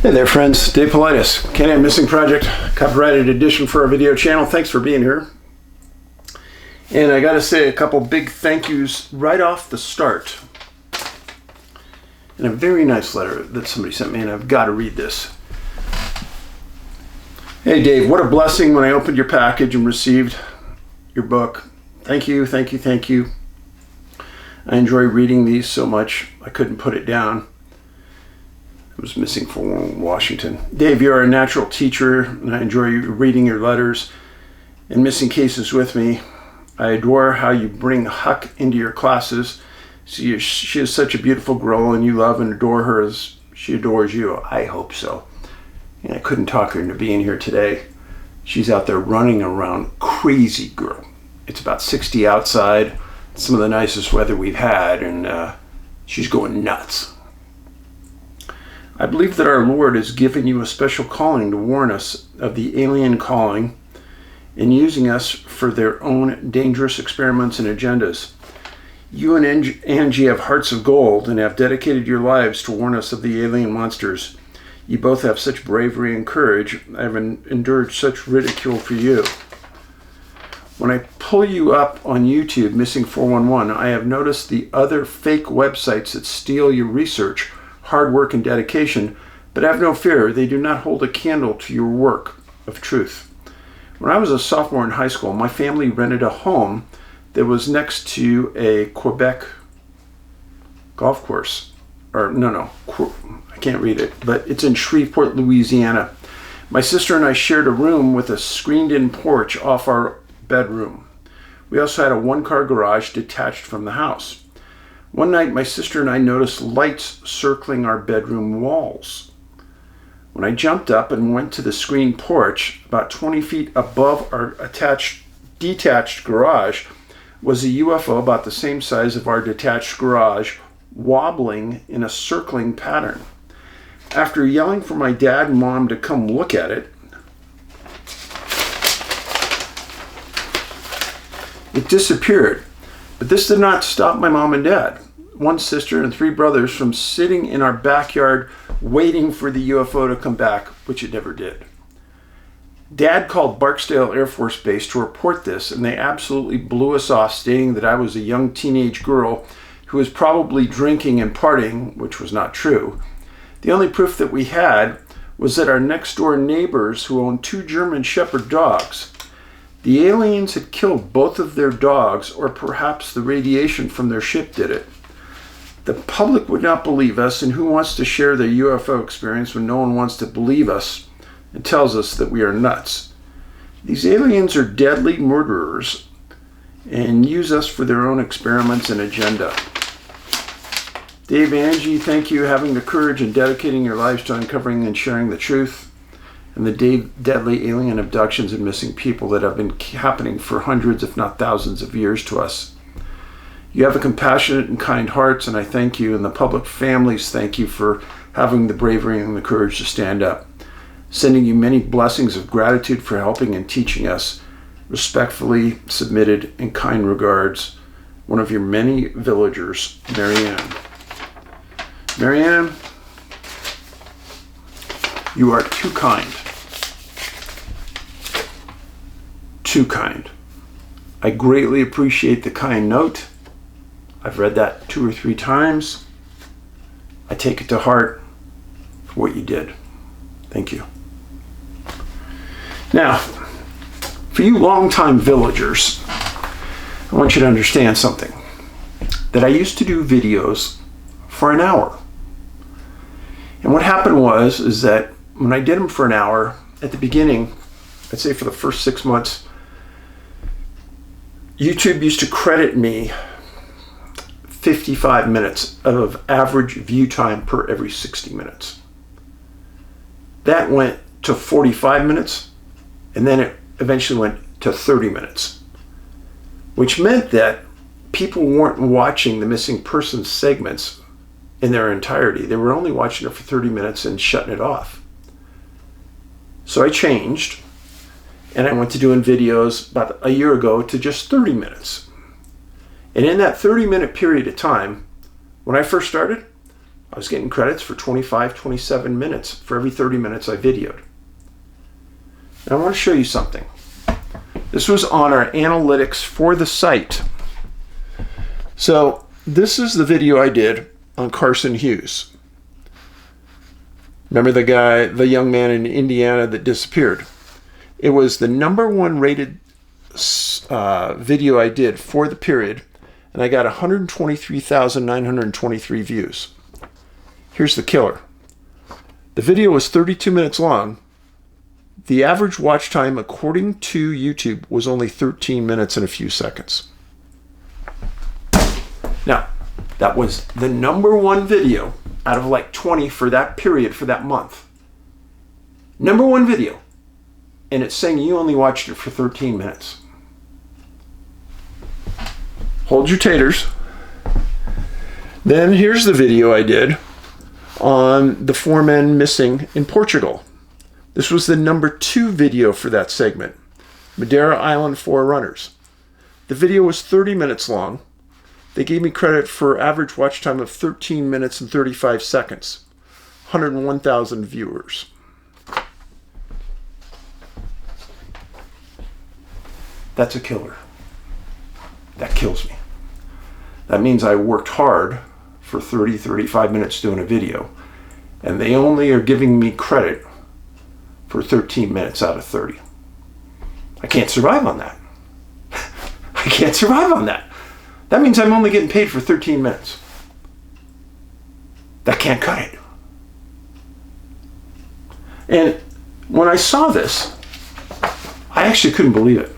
Hey there friends, Dave Paulides, CanAm Missing Project, copyrighted edition for our video channel. Thanks for being here. And I gotta say a couple big thank yous right off the start. And a very nice letter that somebody sent me, and I've got to read this. Hey Dave, what a blessing when I opened your package and received your book. Thank you, thank you, thank you. I enjoy reading these so much I couldn't put it down. I was missing from Washington. Dave, you're a natural teacher, and I enjoy reading your letters and missing cases with me. I adore how you bring Huck into your classes. She is such a beautiful girl, and you love and adore her as she adores you. I hope so. And I couldn't talk her into being here today. She's out there running around, crazy girl. It's about 60 outside, some of the nicest weather we've had, and she's going nuts. I believe that our Lord has given you a special calling to warn us of the alien calling and using us for their own dangerous experiments and agendas. You and Angie have hearts of gold and have dedicated your lives to warn us of the alien monsters. You both have such bravery and courage. I have endured such ridicule for you. When I pull you up on YouTube, Missing 411, I have noticed the other fake websites that steal your research, hard work, and dedication, but have no fear, they do not hold a candle to your work of truth. When I was a sophomore in high school, my family rented a home that was next to a Quebec golf course. I can't read it, but it's in Shreveport, Louisiana. My sister and I shared a room with a screened-in porch off our bedroom. We also had a one-car garage detached from the house. One night, my sister and I noticed lights circling our bedroom walls. When I jumped up and went to the screened porch, about 20 feet above our detached garage was a UFO about the same size of our detached garage, wobbling in a circling pattern. After yelling for my dad and mom to come look at it, it disappeared. But this did not stop my mom and dad, one sister and three brothers, from sitting in our backyard waiting for the UFO to come back, which it never did. Dad called Barksdale Air Force Base to report this, and they absolutely blew us off, stating that I was a young teenage girl who was probably drinking and partying, which was not true. The only proof that we had was that our next door neighbors, who owned 2 German Shepherd dogs, the aliens had killed both of their dogs, or perhaps the radiation from their ship did it. The public would not believe us, and who wants to share their UFO experience when no one wants to believe us and tells us that we are nuts? These aliens are deadly murderers and use us for their own experiments and agenda. Dave, Angie, thank you for having the courage and dedicating your lives to uncovering and sharing the truth and the deadly alien abductions and missing people that have been happening for hundreds, if not thousands of years to us. You have a compassionate and kind hearts, and I thank you, and the public families thank you for having the bravery and the courage to stand up. Sending you many blessings of gratitude for helping and teaching us. Respectfully submitted, in kind regards, one of your many villagers, Marianne. Marianne, you are too kind. Too kind. I greatly appreciate the kind note. I've read that 2 or 3 times. I take it to heart for what you did. Thank you. Now, for you longtime villagers, I want you to understand something. That I used to do videos for an hour. And what happened is that when I did them for an hour, at the beginning, I'd say for the first 6 months, YouTube used to credit me 55 minutes of average view time per every 60 minutes. That went to 45 minutes, and then it eventually went to 30 minutes, which meant that people weren't watching the missing persons segments in their entirety. They were only watching it for 30 minutes and shutting it off. So I changed, and I went to doing videos about a year ago to just 30 minutes. And in that 30-minute period of time, when I first started, I was getting credits for 25, 27 minutes for every 30 minutes I videoed. Now I want to show you something. This was on our analytics for the site. So this is the video I did on Carson Hughes. Remember the guy, the young man in Indiana that disappeared? It was the #1 rated video I did for the period, and I got 123,923 views. Here's the killer. The video was 32 minutes long. The average watch time, according to YouTube, was only 13 minutes and a few seconds. Now, that was the #1 video out of like 20 for that period, for that month. #1 video. And it's saying you only watched it for 13 minutes. Hold your taters. Then here's the video I did on the 4 men missing in Portugal. This was the #2 video for that segment. Madeira Island Forerunners. The video was 30 minutes long. They gave me credit for average watch time of 13 minutes and 35 seconds. 101,000 viewers. That's a killer. That kills me. That means I worked hard for 30, 35 minutes doing a video, and they only are giving me credit for 13 minutes out of 30. I can't survive on that. I can't survive on that. That means I'm only getting paid for 13 minutes. That can't cut it. And when I saw this, I actually couldn't believe it.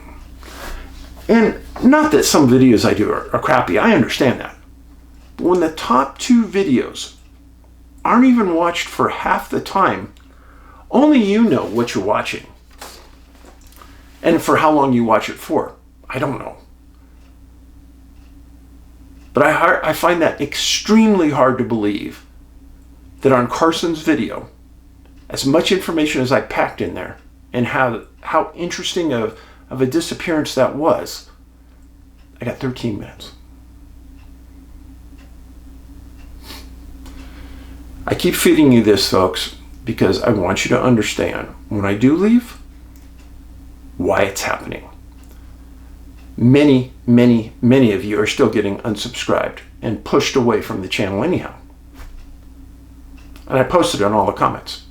And not that some videos I do are crappy, I understand that. But when the top 2 videos aren't even watched for half the time, only you know what you're watching. And for how long you watch it for, I don't know. But I find that extremely hard to believe that on Carson's video, as much information as I packed in there, and how interesting of a disappearance that was, I got 13 minutes. I keep feeding you this, folks, because I want you to understand, when I do leave, why it's happening. Many, many, many of you are still getting unsubscribed and pushed away from the channel anyhow. And I posted on all the comments.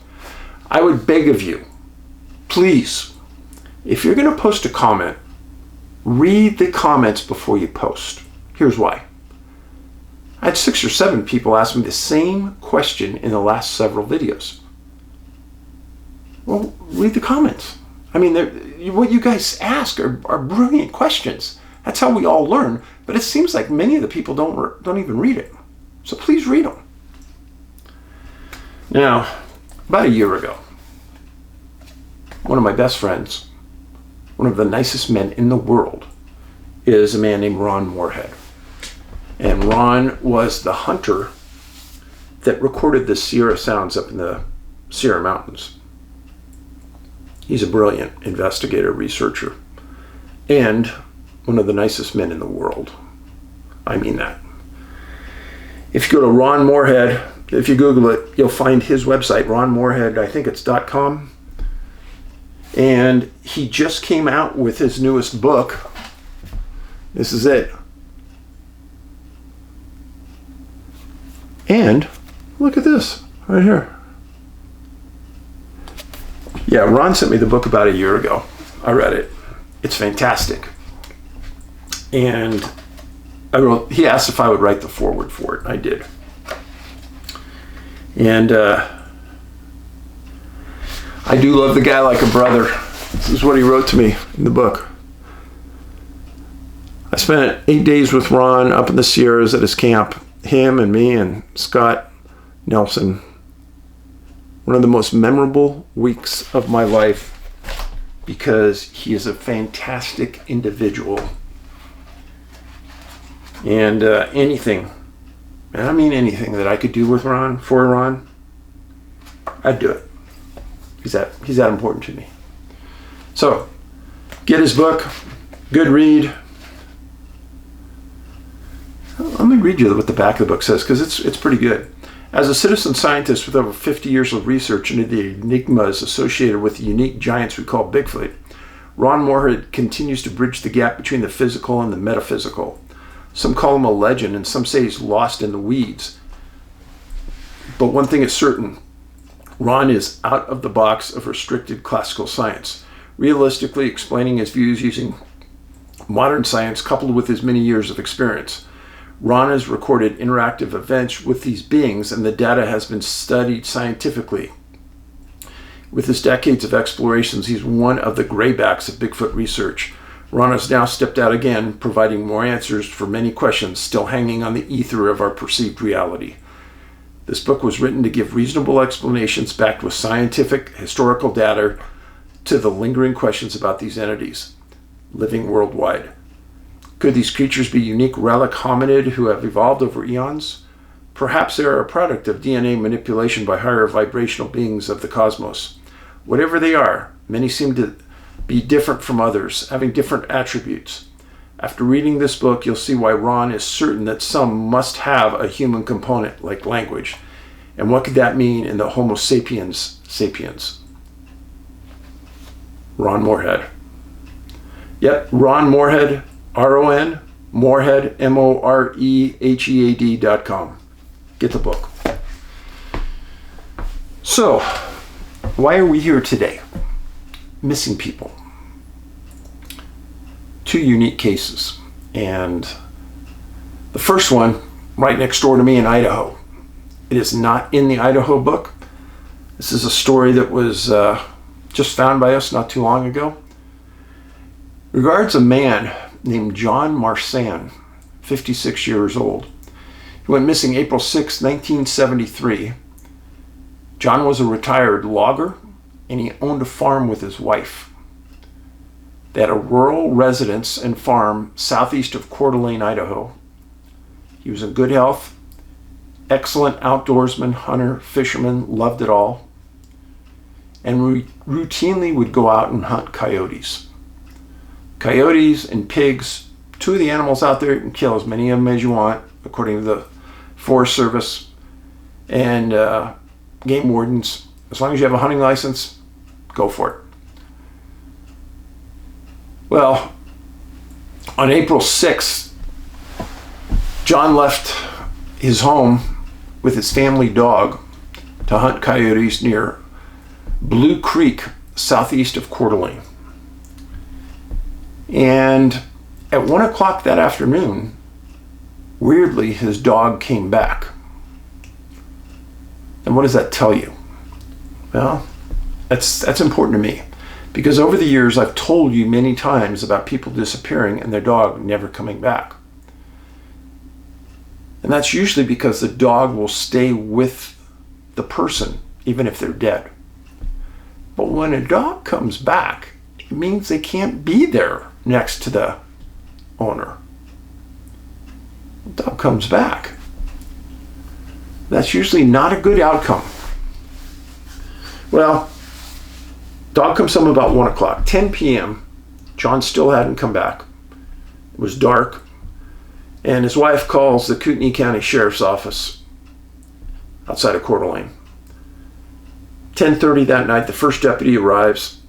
I would beg of you, please, if you're going to post a comment, read the comments before you post. Here's why. I had 6 or 7 people ask me the same question in the last several videos. Well, read the comments. I mean, what you guys ask are brilliant questions. That's how we all learn. But it seems like many of the people don't even read it. So please read them. Now, about a year ago, one of my best friends, one of the nicest men in the world, is a man named Ron Moorhead. And Ron was the hunter that recorded the Sierra Sounds up in the Sierra Mountains. He's a brilliant investigator, researcher, and one of the nicest men in the world. I mean that. If you go to Ron Moorhead, if you Google it, you'll find his website, Ron Moorhead, I think it's .com. And he just came out with his newest book. This is it. And look at this right here. Yeah, Ron sent me the book about a year ago. I read it. It's fantastic. And he asked if I would write the foreword for it. I did. And I do love the guy like a brother. This is what he wrote to me in the book. I spent 8 days with Ron up in the Sierras at his camp. Him and me and Scott Nelson. One of the most memorable weeks of my life because he is a fantastic individual. And anything, and I mean anything that I could do with Ron, for Ron, I'd do it. He's that important to me. So, get his book, good read. Let me read you what the back of the book says, because it's pretty good. As a citizen scientist with over 50 years of research into the enigmas associated with the unique giants we call Bigfoot, Ron Morehead continues to bridge the gap between the physical and the metaphysical. Some call him a legend, and some say he's lost in the weeds. But one thing is certain, Ron is out of the box of restricted classical science, realistically explaining his views using modern science coupled with his many years of experience. Ron has recorded interactive events with these beings, and the data has been studied scientifically. With his decades of explorations, he's one of the graybacks of Bigfoot research. Ron has now stepped out again, providing more answers for many questions still hanging on the ether of our perceived reality. This book was written to give reasonable explanations backed with scientific, historical data to the lingering questions about these entities, living worldwide. Could these creatures be unique relic hominid who have evolved over eons? Perhaps they are a product of DNA manipulation by higher vibrational beings of the cosmos. Whatever they are, many seem to be different from others, having different attributes. After reading this book, you'll see why Ron is certain that some must have a human component, like language. And what could that mean in the Homo sapiens sapiens? Ron Morehead. Yep, Ron Morehead, R-O-N, Morehead, MOREHEAD.com. Get the book. So, why are we here today? Missing people. Two unique cases. And the first one, right next door to me in Idaho. It is not in the Idaho book. This is a story that was just found by us not too long ago. Regards a man named John Marsan, 56 years old. He went missing April 6, 1973. John was a retired logger, and he owned a farm with his wife. They had a rural residence and farm southeast of Coeur d'Alene, Idaho. He was in good health, excellent outdoorsman, hunter, fisherman, loved it all, and routinely would go out and hunt coyotes. Coyotes and pigs, two of the animals out there, you can kill as many of them as you want, according to the Forest Service and game wardens. As long as you have a hunting license, go for it. Well, on April 6th, John left his home with his family dog to hunt coyotes near Blue Creek, southeast of Coeur d'Alene. And at 1 o'clock that afternoon, weirdly, his dog came back. And what does that tell you? Well, that's important to me, because over the years I've told you many times about people disappearing and their dog never coming back. And that's usually because the dog will stay with the person even if they're dead. But when a dog comes back, it means they can't be there next to the owner. The dog comes back. That's usually not a good outcome. Well, dog comes home about 1 o'clock. 10 p.m., John still hadn't come back. It was dark, and his wife calls the Kootenai County Sheriff's Office outside of Coeur d'Alene. 10:30 that night, the first deputy arrives,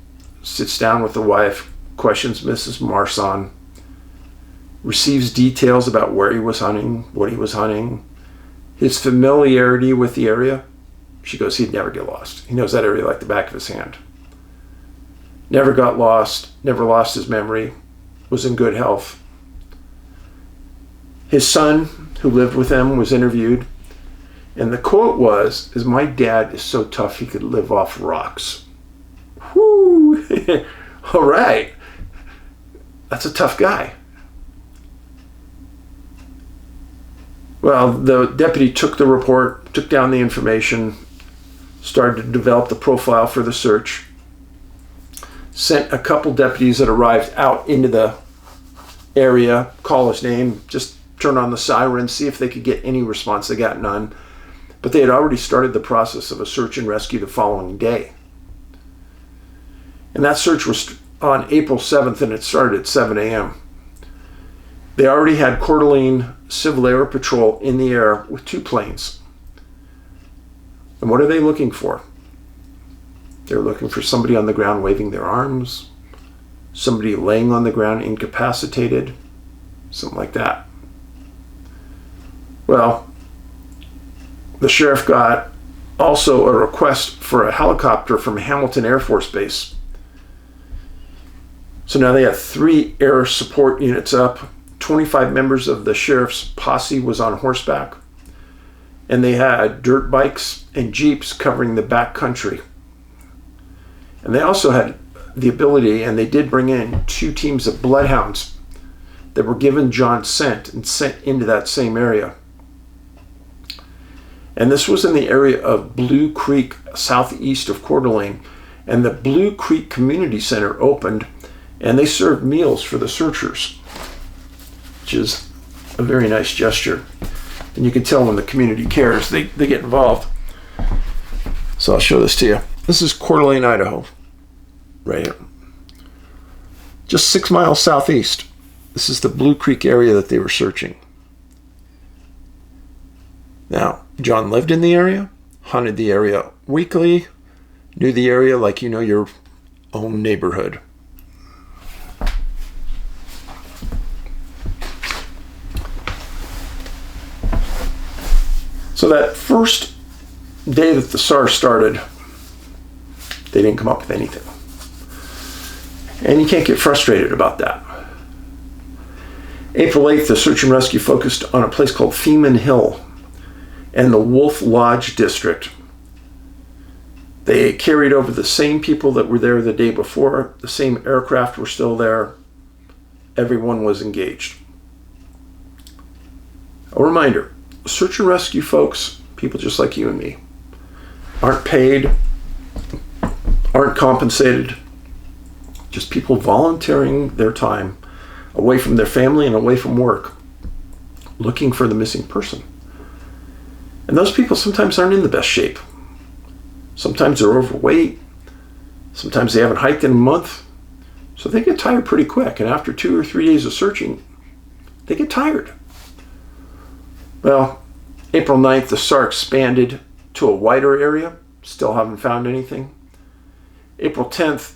sits down with the wife, questions Mrs. Marsan, receives details about where he was hunting, what he was hunting, his familiarity with the area. She goes, he'd never get lost. He knows that area like the back of his hand. Never got lost, never lost his memory, was in good health. His son, who lived with him, was interviewed, and the quote was, my dad is so tough he could live off rocks. Whoo! All right. That's a tough guy. Well, the deputy took the report, took down the information, started to develop the profile for the search, sent a couple deputies that arrived out into the area, call his name, just turn on the siren, see if they could get any response. They got none. But they had already started the process of a search and rescue the following day. And that search was on April 7th, and it started at 7 a.m. They already had Coeur d'Alene Civil Air Patrol in the air with 2 planes. And what are they looking for? They're looking for somebody on the ground waving their arms, somebody laying on the ground incapacitated, something like that. Well, the sheriff got also a request for a helicopter from Hamilton Air Force Base. So now they have 3 air support units up. 25 members of the sheriff's posse was on horseback, and they had dirt bikes and jeeps covering the back country. And they also had the ability, and they did bring in 2 teams of bloodhounds that were given John's scent and sent into that same area. And this was in the area of Blue Creek, southeast of Coeur d'Alene. And the Blue Creek Community Center opened, and they served meals for the searchers, which is a very nice gesture. And you can tell when the community cares, they get involved. So I'll show this to you. This is Coeur d'Alene, Idaho, right here. Just 6 miles southeast. This is the Blue Creek area that they were searching. Now, John lived in the area, hunted the area weekly, knew the area like you know your own neighborhood. So that first day that the SAR started, they didn't come up with anything. And you can't get frustrated about that. April 8th, the search and rescue focused on a place called Feeman Hill and the Wolf Lodge District. They carried over the same people that were there the day before. The same aircraft were still there. Everyone was engaged. A reminder, search and rescue folks, people just like you and me, aren't paid, aren't compensated, just people volunteering their time away from their family and away from work, looking for the missing person. And those people sometimes aren't in the best shape. Sometimes they're overweight. Sometimes they haven't hiked in a month. So they get tired pretty quick. And after 2 or 3 days of searching, they get tired. Well, April 9th, the SAR expanded to a wider area. Still haven't found anything. April 10th,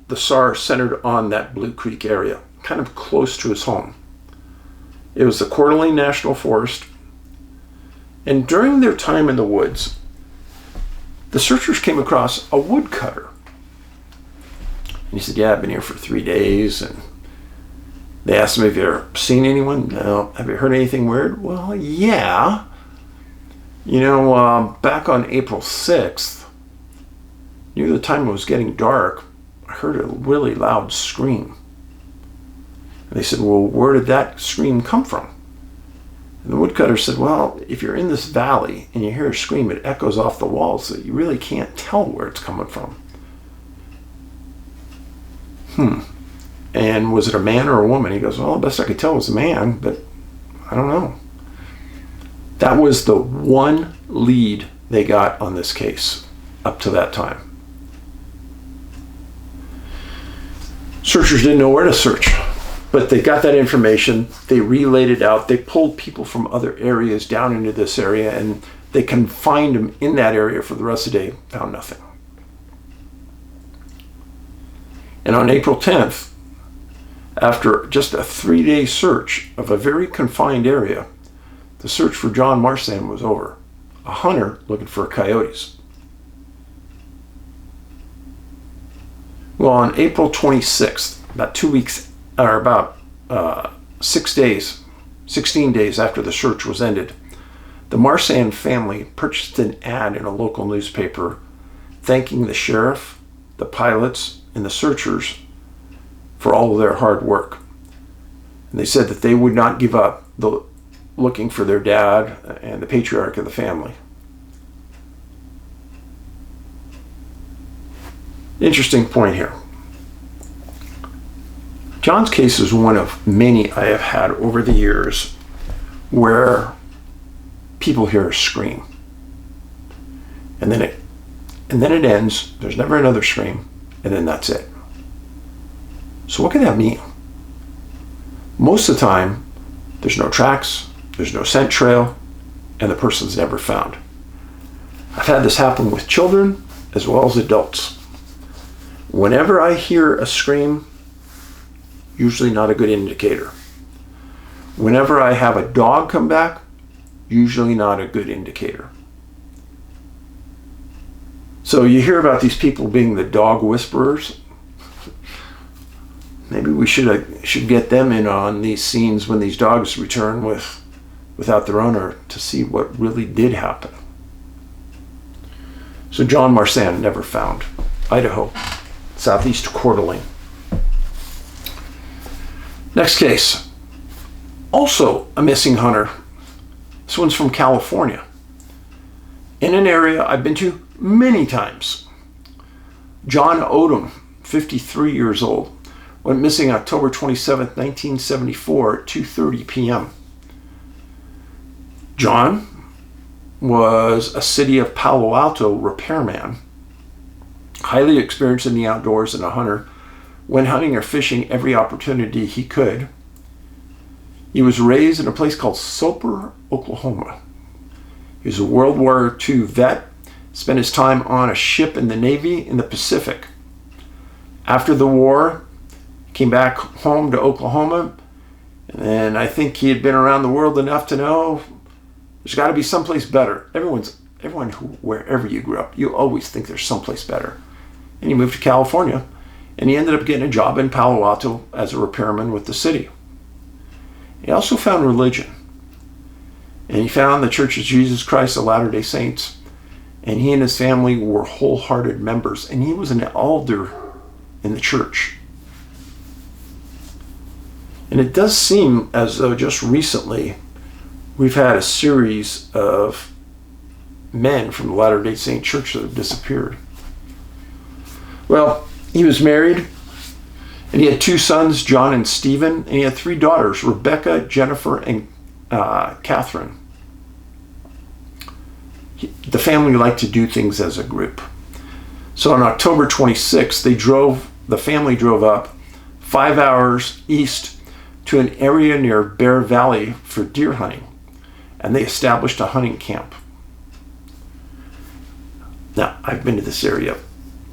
the SAR centered on that Blue Creek area, kind of close to his home. It was the Coeur d'Alene National Forest. And during their time in the woods, the searchers came across a woodcutter. And he said, yeah, I've been here for 3 days. And they asked him, have you ever seen anyone? No. Have you heard anything weird? Well, yeah. You know, back on April 6th, near the time it was getting dark, I heard a really loud scream. And they said, well, where did that scream come from? And the woodcutter said, well, if you're in this valley and you hear a scream, it echoes off the walls, so you really can't tell where it's coming from. And was it a man or a woman? He goes, well, the best I could tell was a man, but I don't know. That was the one lead they got on this case up to that time. Searchers didn't know where to search, but they got that information. They relayed it out. They pulled people from other areas down into this area, and they confined them in that area for the rest of the day. Found nothing. And on April 10th, after just a 3-day search of a very confined area, the search for John Marsan was over. A hunter looking for coyotes. Well, on April 26th, about 2 weeks, or about 16 days after the search was ended, the Marsan family purchased an ad in a local newspaper thanking the sheriff, the pilots, and the searchers for all of their hard work. And they said that they would not give up looking for their dad and the patriarch of the family. Interesting point here. John's case is one of many I have had over the years where people hear a scream. And then it ends. There's never another scream. And then that's it. So what can that mean? Most of the time, there's no tracks, there's no scent trail, and the person's never found. I've had this happen with children as well as adults. Whenever I hear a scream, usually not a good indicator. Whenever I have a dog come back, usually not a good indicator. So you hear about these people being the dog whisperers. Maybe we should get them in on these scenes when these dogs return without their owner to see what really did happen. So John Marsan never found. Idaho, southeast Coeur d'Alene. Next case. Also a missing hunter. This one's from California. In an area I've been to many times. John Odowm, 53 years old, went missing October 27, 1974 at 2:30 p.m. John was a city of Palo Alto repairman, highly experienced in the outdoors and a hunter, went hunting or fishing every opportunity he could. He was raised in a place called Soper, Oklahoma. He was a World War II vet, spent his time on a ship in the Navy in the Pacific. After the war, came back home to Oklahoma, and I think he had been around the world enough to know there's got to be someplace better. Everyone wherever you grew up, you always think there's someplace better. And he moved to California, and he ended up getting a job in Palo Alto as a repairman with the city. He also found religion, and he found the Church of Jesus Christ of Latter-day Saints, and he and his family were wholehearted members, and he was an elder in the church. And it does seem as though just recently we've had a series of men from the Latter-day Saint Church that have disappeared. Well, he was married, and he had 2 sons, John and Stephen, and he had 3 daughters, Rebecca, Jennifer, and Catherine. The family liked to do things as a group. So on October 26th, the family drove up 5 hours east to an area near Bear Valley for deer hunting, and they established a hunting camp. Now, I've been to this area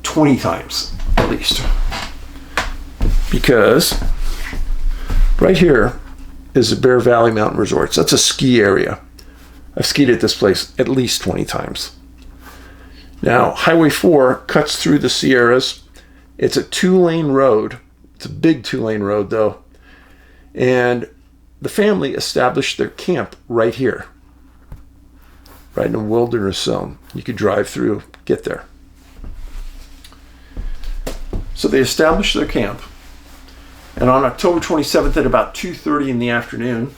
20 times at least, because right here is the Bear Valley Mountain Resorts. That's a ski area. I've skied at this place at least 20 times. Now, Highway 4 cuts through the Sierras. It's a 2-lane road. It's a big 2-lane road, though. And the family established their camp right here, right in a wilderness zone. You could drive through, get there. So they established their camp. And on October 27th at about 2:30 in the afternoon,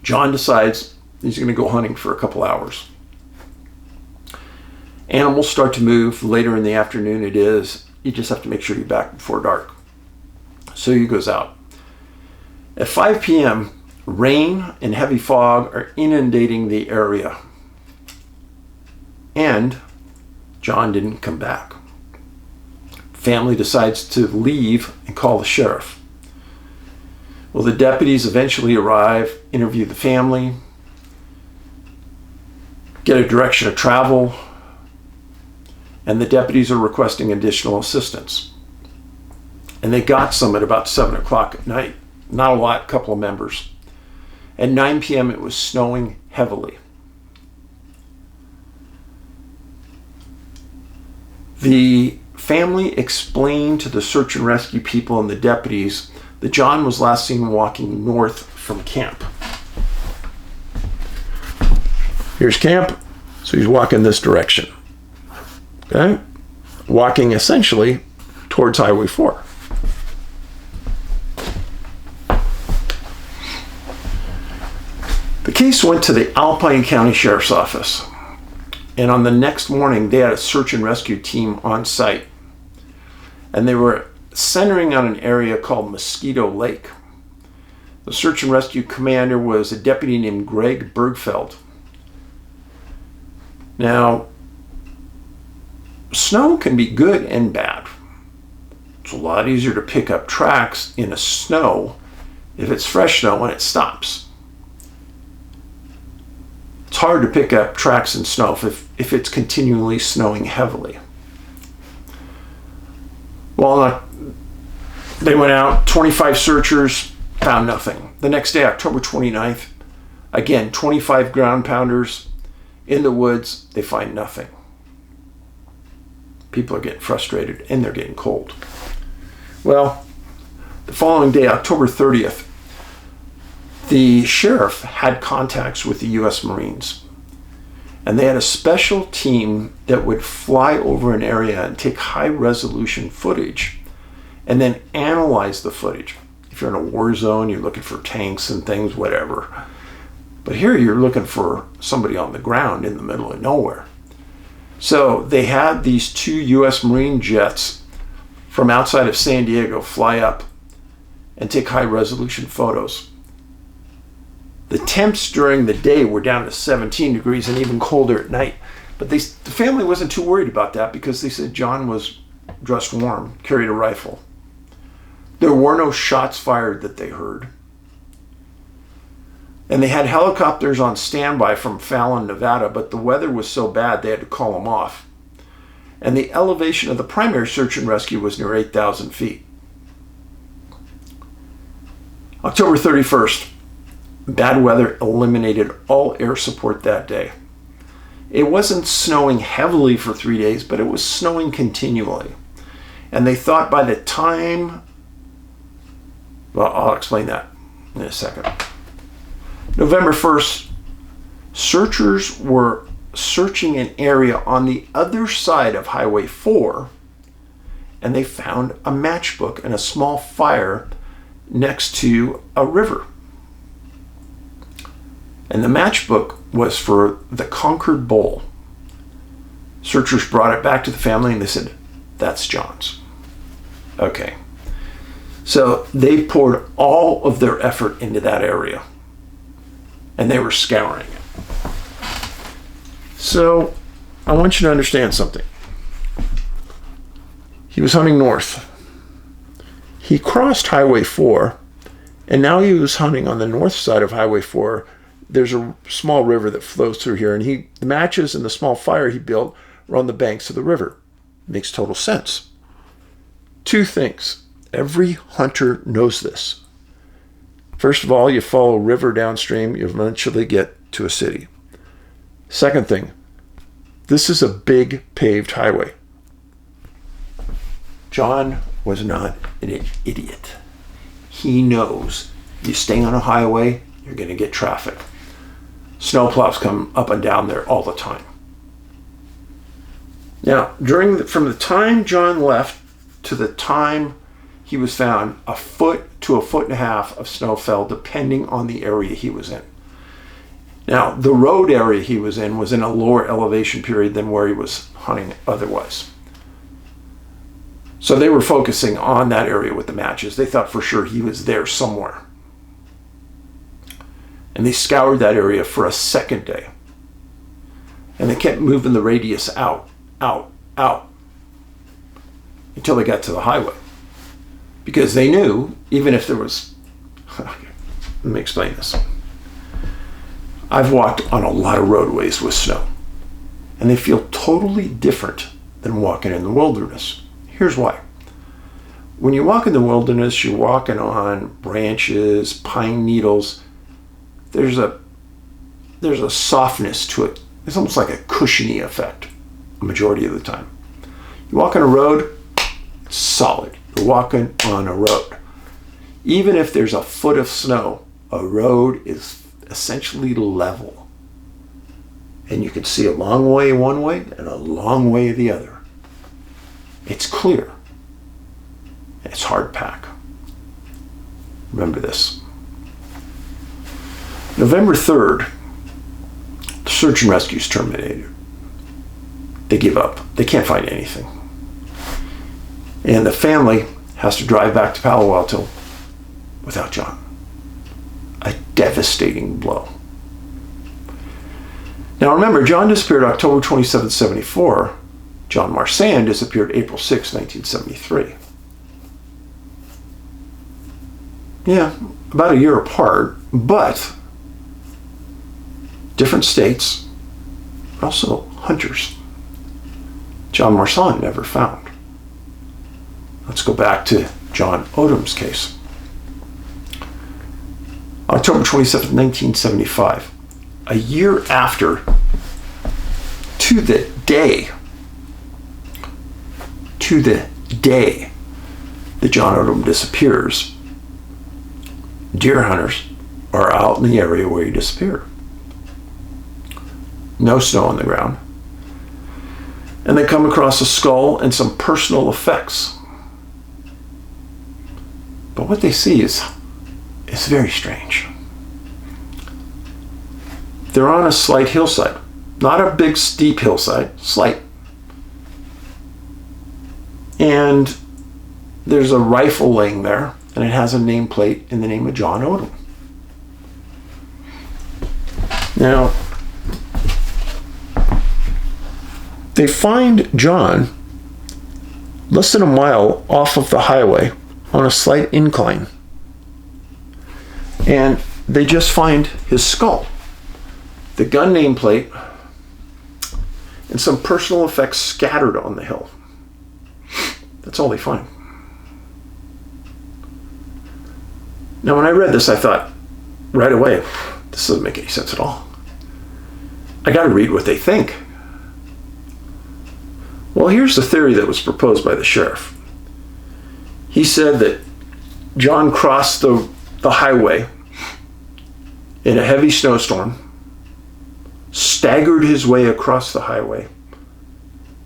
John decides he's going to go hunting for a couple hours. Animals start to move later in the afternoon. You just have to make sure you're back before dark. So he goes out. At 5 p.m., rain and heavy fog are inundating the area. And John didn't come back. Family decides to leave and call the sheriff. Well, the deputies eventually arrive, interview the family, get a direction of travel, and the deputies are requesting additional assistance. And they got some at about 7 o'clock at night. Not a lot, a couple of members. At 9 p.m. it was snowing heavily. The family explained to the search and rescue people and the deputies that John was last seen walking north from camp. Here's camp, so he's walking this direction. Okay? Walking essentially towards Highway 4. The case went to the Alpine County Sheriff's Office, and on the next morning they had a search and rescue team on site, and they were centering on an area called Mosquito Lake. The search and rescue commander was a deputy named Greg Bergfeld. Now, snow can be good and bad. It's a lot easier to pick up tracks in a snow if it's fresh snow and it stops. It's hard to pick up tracks in snow if it's continually snowing heavily. Well, they went out, 25 searchers, found nothing. The next day, October 29th, again, 25 ground pounders in the woods, they find nothing. People are getting frustrated and they're getting cold. Well, the following day, October 30th, the sheriff had contacts with the U.S. Marines. And they had a special team that would fly over an area and take high-resolution footage and then analyze the footage. If you're in a war zone, you're looking for tanks and things, whatever. But here you're looking for somebody on the ground in the middle of nowhere. So they had these 2 U.S. Marine jets from outside of San Diego fly up and take high-resolution photos. The temps during the day were down to 17 degrees and even colder at night. But the family wasn't too worried about that because they said John was dressed warm, carried a rifle. There were no shots fired that they heard. And they had helicopters on standby from Fallon, Nevada, but the weather was so bad they had to call them off. And the elevation of the primary search and rescue was near 8,000 feet. October 31st. Bad weather eliminated all air support that day. It wasn't snowing heavily for 3 days, but it was snowing continually. And they thought by the time, well, I'll explain that in a second. November 1st, searchers were searching an area on the other side of Highway 4, and they found a matchbook and a small fire next to a river. And the matchbook was for the Concord Bowl. Searchers brought it back to the family and they said, that's John's. Okay. So they poured all of their effort into that area. And they were scouring it. So I want you to understand something. He was hunting north. He crossed Highway 4, and now he was hunting on the north side of Highway 4. There's a small river that flows through here, and the matches and the small fire he built were on the banks of the river. Makes total sense. 2 things. Every hunter knows this. First of all, you follow a river downstream, you eventually get to a city. Second thing, this is a big paved highway. John was not an idiot. He knows you stay on a highway, you're going to get traffic. Snowplows come up and down there all the time. Now, from the time John left to the time he was found, 1 foot to 1.5 foot of snow fell, depending on the area he was in. Now, the road area he was in a lower elevation period than where he was hunting otherwise. So they were focusing on that area with the matches. They thought for sure he was there somewhere. And they scoured that area for a second day. And they kept moving the radius out, until they got to the highway. Because they knew, even if there was, let me explain this. I've walked on a lot of roadways with snow, and they feel totally different than walking in the wilderness. Here's why. When you walk in the wilderness, you're walking on branches, pine needles. There's a softness to it. It's almost like a cushiony effect, a majority of the time. You walk on a road, it's solid. You're walking on a road. Even if there's 1 foot of snow, a road is essentially level. And you can see a long way one way and a long way the other. It's clear. It's hard pack. Remember this. November 3rd, the search and rescue is terminated. They give up. They can't find anything. And the family has to drive back to Palo Alto without John. A devastating blow. Now remember, John disappeared October 27, 1974. John Marsan disappeared April 6, 1973. Yeah, about a year apart, but different states, but also hunters. John Marsan never found. Let's go back to John Odowm's case. October 27, 1975, a year after, to the day that John Odowm disappears, deer hunters are out in the area where he disappeared. No snow on the ground. And they come across a skull and some personal effects. But what they see is very strange. They're on a slight hillside. Not a big steep hillside, slight. And there's a rifle laying there, and it has a nameplate in the name of John Odowm. Now, they find John less than a mile off of the highway on a slight incline. And they just find his skull, the gun nameplate, and some personal effects scattered on the hill. That's all they find. Now, when I read this, I thought right away, this doesn't make any sense at all. I got to read what they think. Well, here's the theory that was proposed by the sheriff. He said that John crossed the highway in a heavy snowstorm, staggered his way across the highway,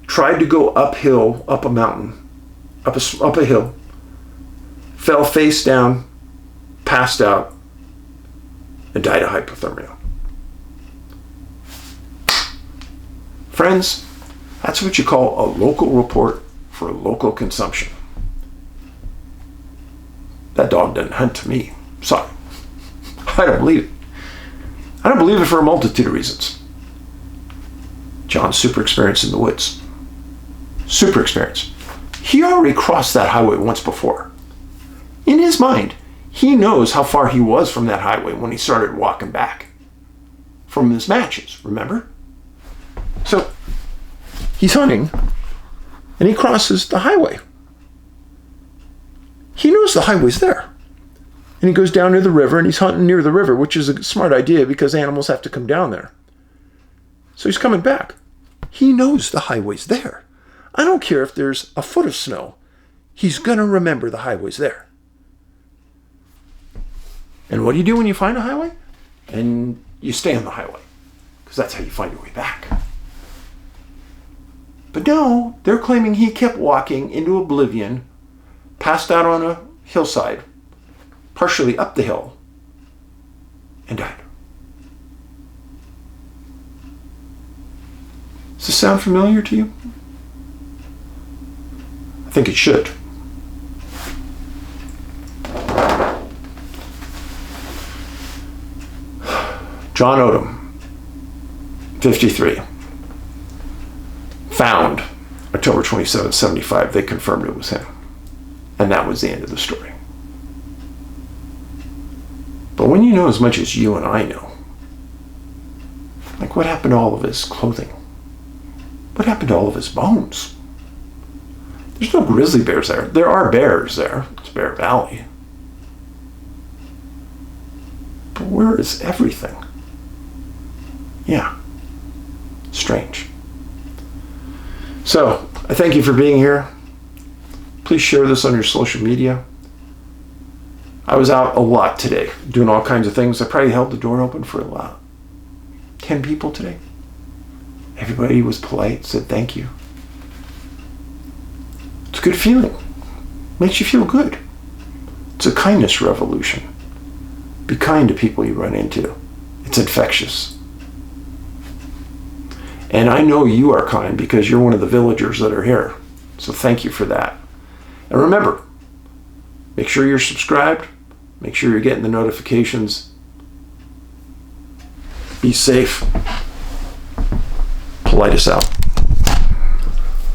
tried to go uphill, up a mountain, up a hill, fell face down, passed out, and died of hypothermia. Friends, that's what you call a local report for local consumption. That dog doesn't hunt to me. Sorry. I don't believe it. I don't believe it for a multitude of reasons. John's super experienced in the woods. Super experienced. He already crossed that highway once before. In his mind, he knows how far he was from that highway when he started walking back from his matches, remember? So, he's hunting, and he crosses the highway. He knows the highway's there. And he goes down near the river, and he's hunting near the river, which is a smart idea because animals have to come down there. So he's coming back. He knows the highway's there. I don't care if there's a foot of snow. He's going to remember the highway's there. And what do you do when you find a highway? And you stay on the highway, because that's how you find your way back. But no, they're claiming he kept walking into oblivion, passed out on a hillside, partially up the hill, and died. Does this sound familiar to you? I think it should. John Odowm, 53. Found October 27, 75. They confirmed it was him. And that was the end of the story. But when you know as much as you and I know, like what happened to all of his clothing? What happened to all of his bones? There's no grizzly bears there. There are bears there. It's Bear Valley. But where is everything? Yeah. Strange. So, I thank you for being here. Please share this on your social media. I was out a lot today, doing all kinds of things. I probably held the door open for a lot. 10 people today. Everybody was polite, said thank you. It's a good feeling. Makes you feel good. It's a kindness revolution. Be kind to people you run into. It's infectious. And I know you are kind because you're one of the villagers that are here. So thank you for that. And remember, make sure you're subscribed. Make sure you're getting the notifications. Be safe. Paulides out.